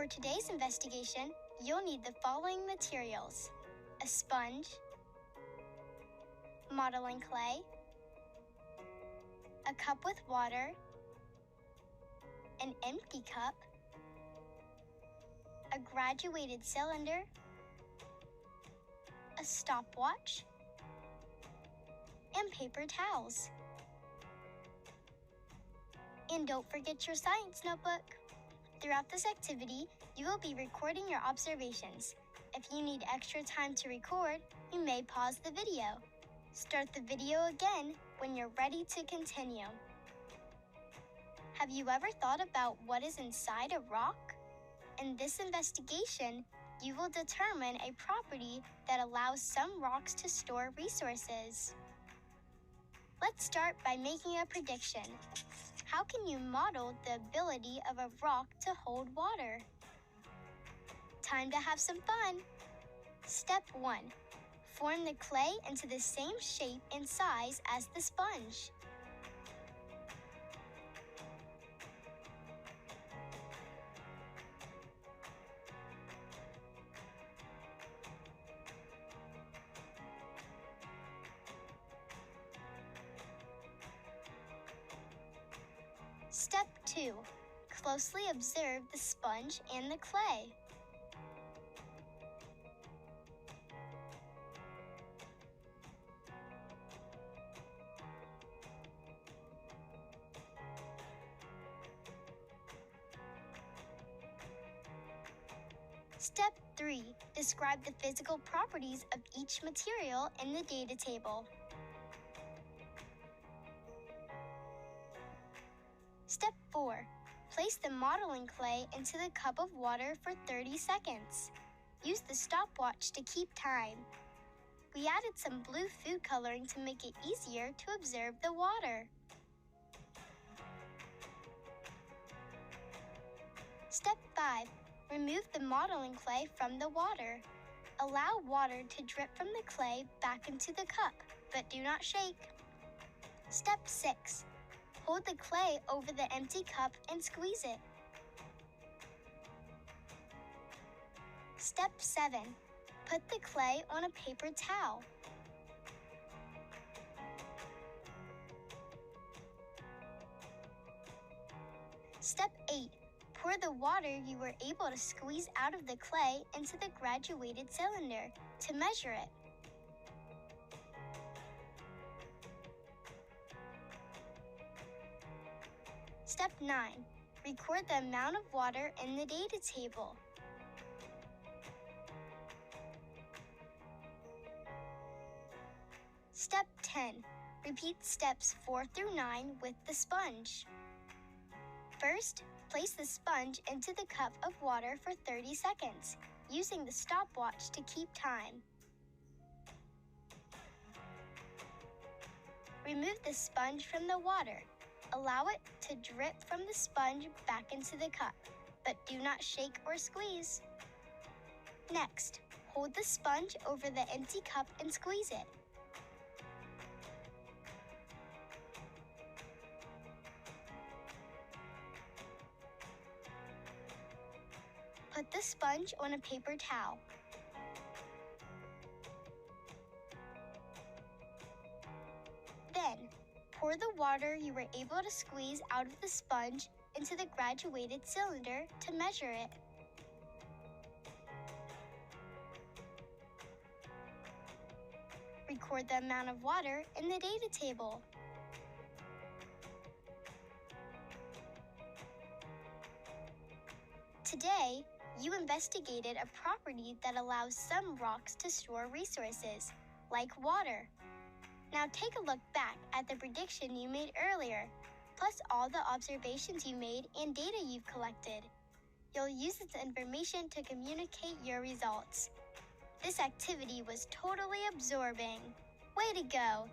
For today's investigation, you'll need the following materials: a sponge, modeling clay, a cup with water, an empty cup, a graduated cylinder, a stopwatch, and paper towels. And don't forget your science notebook. Throughout this activity, you will be recording your observations. If you need extra time to record, you may pause the video. Start the video again when you're ready to continue. Have you ever thought about what is inside a rock? In this investigation, you will determine a property that allows some rocks to store resources. Let's start by making a prediction. How can you model the ability of a rock to hold water? Time to have some fun! Step 1. Form the clay into the same shape and size as the sponge. Step 2. Closely observe the sponge and the clay. Step 3. Describe the physical properties of each material in the data table. Step 4. Place the modeling clay into the cup of water for 30 seconds. Use the stopwatch to keep time. We added some blue food coloring to make it easier to observe the water. Step 5. Remove the modeling clay from the water. Allow water to drip from the clay back into the cup, but do not shake. Step 6. Hold the clay over the empty cup and squeeze it. Step 7. Put the clay on a paper towel. Step 8. Pour the water you were able to squeeze out of the clay into the graduated cylinder to measure it. Step 9. Record the amount of water in the data table. Step 10. Repeat steps 4 through 9 with the sponge. First, place the sponge into the cup of water for 30 seconds, using the stopwatch to keep time. Remove the sponge from the water. Allow it to drip from the sponge back into the cup, but do not shake or squeeze. Next, hold the sponge over the empty cup and squeeze it. Put the sponge on a paper towel. Then, pour the water you were able to squeeze out of the sponge into the graduated cylinder to measure it. Record the amount of water in the data table. Today, you investigated a property that allows some rocks to store resources, like water. Now take a look back at the prediction you made earlier, plus all the observations you made and data you've collected. You'll use this information to communicate your results. This activity was totally absorbing. Way to go!